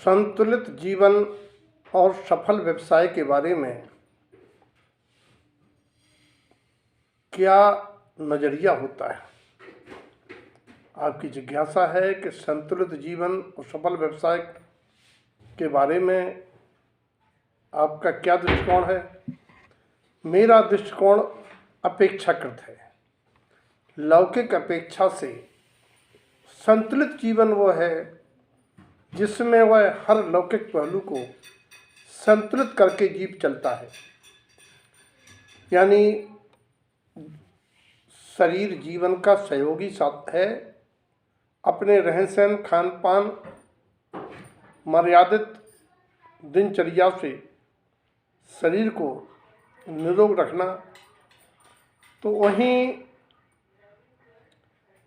संतुलित जीवन और सफल व्यवसाय के बारे में क्या नज़रिया होता है? आपकी जिज्ञासा है कि संतुलित जीवन और सफल व्यवसाय के बारे में आपका क्या दृष्टिकोण है? मेरा दृष्टिकोण अपेक्षाकृत है। लौकिक अपेक्षा से संतुलित जीवन वो है जिसमें वह हर लौकिक पहलू को संतुलित करके जीव चलता है। यानी शरीर जीवन का सहयोगी साथ है। अपने रहन सहन, खान पान, मर्यादित दिनचर्या से शरीर को निरोग रखना, तो वहीं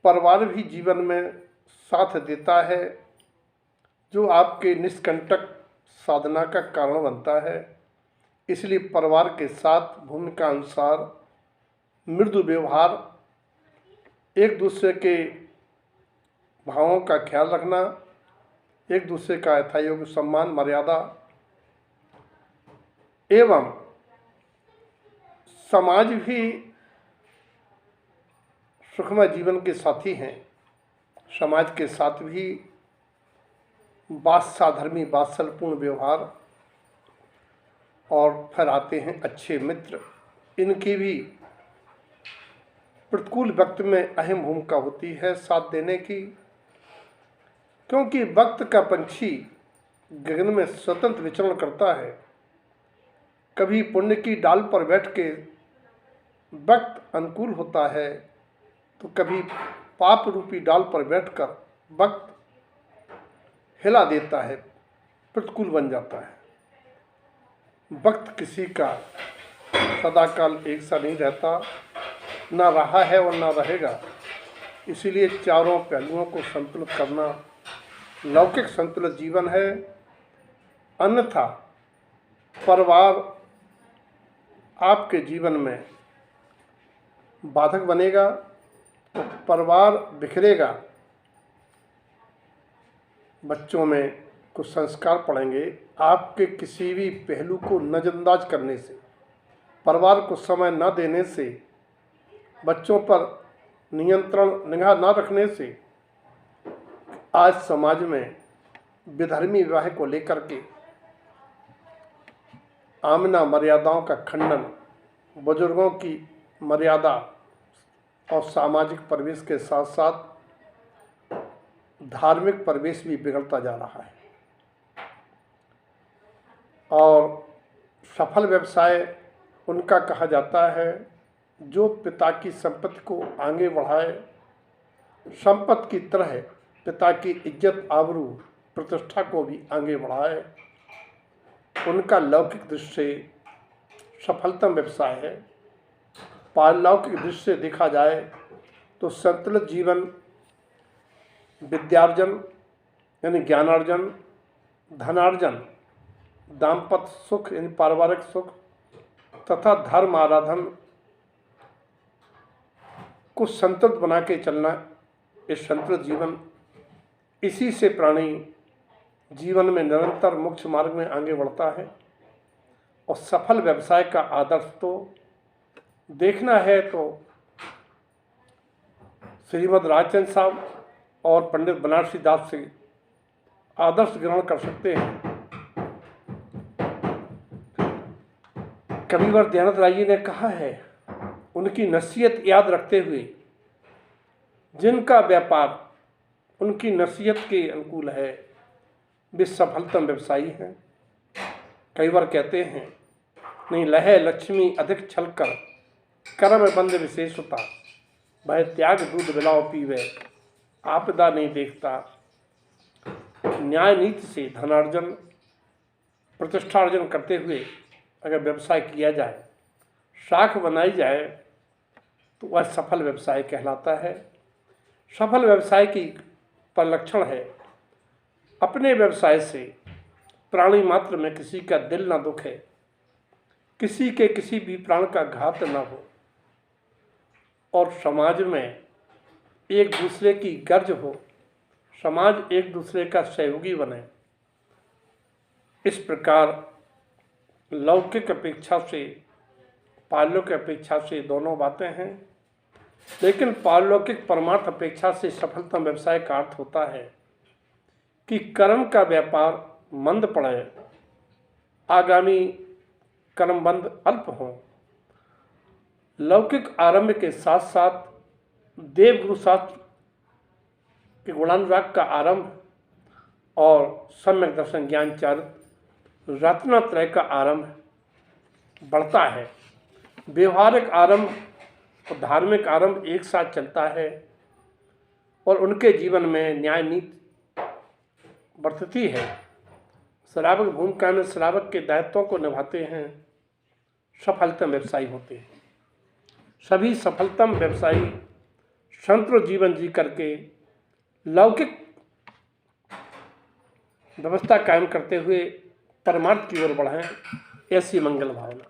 परिवार भी जीवन में साथ देता है, जो आपके निष्कंटक साधना का कारण बनता है। इसलिए परिवार के साथ भूमिका अनुसार मृदु व्यवहार, एक दूसरे के भावों का ख्याल रखना, एक दूसरे का यथायोग्य सम्मान, मर्यादा एवं समाज भी सुखमय जीवन के साथी हैं। समाज के साथ भी साधर्मी वात्सल्यपूर्ण व्यवहार, और फिर आते हैं अच्छे मित्र। इनकी भी प्रतिकूल वक्त में अहम भूमिका होती है साथ देने की, क्योंकि वक्त का पंछी गगन में स्वतंत्र विचरण करता है। कभी पुण्य की डाल पर बैठ के वक्त अनुकूल होता है, तो कभी पाप रूपी डाल पर बैठकर वक्त हिला देता है, प्रतिकूल बन जाता है। वक्त किसी का सदाकाल एक सा नहीं रहता, ना रहा है और ना रहेगा। इसीलिए चारों पहलुओं को संतुलित करना लौकिक संतुलित जीवन है। अन्यथा परिवार आपके जीवन में बाधक बनेगा, तो परिवार बिखरेगा। बच्चों में कुछ संस्कार पड़ेंगे आपके किसी भी पहलू को नज़रअंदाज करने से, परिवार को समय न देने से, बच्चों पर नियंत्रण निगाह न रखने से। आज समाज में विधर्मी विवाह को लेकर के आमना मर्यादाओं का खंडन, बुजुर्गों की मर्यादा और सामाजिक परिवेश के साथ साथ धार्मिक परिवेश भी बिगड़ता जा रहा है। और सफल व्यवसाय उनका कहा जाता है जो पिता की संपत्ति को आगे बढ़ाए, संपत्ति की तरह पिता की इज्जत, आबरू, प्रतिष्ठा को भी आगे बढ़ाए। उनका लौकिक दृष्टि से सफलतम व्यवसाय है। पारलौकिक दृष्टि से देखा जाए तो संतुलित जीवन विद्यार्जन यानी ज्ञानार्जन, धनार्जन, दाम्पत्य सुख यानी पारिवारिक सुख तथा धर्म आराधन को संतुलित बना के चलना, इस संतुलित जीवन, इसी से प्राणी जीवन में निरंतर मोक्ष मार्ग में आगे बढ़ता है। और सफल व्यवसाय का आदर्श तो देखना है तो श्रीमद् राजचंद्र साहब और पंडित बनारसी दास से आदर्श ग्रहण कर सकते हैं। कविवर दयानंद राय जी ने कहा है, उनकी नसीहत याद रखते हुए, जिनका व्यापार उनकी नसीहत के अनुकूल है वे सफलतम व्यवसायी हैं। कई बार कहते हैं, नहीं लहे लक्ष्मी अधिक छलकर, कर्म बंद विशेषता, वह त्याग दूध बिलाओ पीवे, आपदा नहीं देखता। न्याय नीति से धनार्जन, प्रतिष्ठार्जन करते हुए अगर व्यवसाय किया जाए, शाख बनाई जाए, तो वह सफल व्यवसाय कहलाता है। सफल व्यवसाय की परिलक्षण है अपने व्यवसाय से प्राणी मात्र में किसी का दिल न दुखे, किसी के किसी भी प्राण का घात न हो, और समाज में एक दूसरे की गर्ज हो, समाज एक दूसरे का सहयोगी बने, इस प्रकार लौकिक अपेक्षा से, पारलौकिक अपेक्षा से दोनों बातें हैं, लेकिन पारलौकिक परमार्थ अपेक्षा से सफलतम व्यवसाय का अर्थ होता है कि कर्म का व्यापार मंद पड़े, आगामी कर्मबंध अल्प हों, लौकिक आरंभ के साथ साथ देवगुरु शास्त्र के गुणानुराग का आरंभ और सम्यक दर्शन ज्ञान चरित्र रत्नत्रय का आरंभ बढ़ता है। व्यवहारिक आरंभ और धार्मिक आरंभ एक साथ चलता है और उनके जीवन में न्याय नीति बरतती है। श्रावक भूमिका में श्रावक के दायित्वों को निभाते हैं, सफलतम व्यवसायी होते हैं। सभी सफलतम व्यवसायी संतुलित जीवन जी करके लौकिक व्यवस्था कायम करते हुए परमार्थ की ओर बढ़ें, ऐसी मंगल भावना।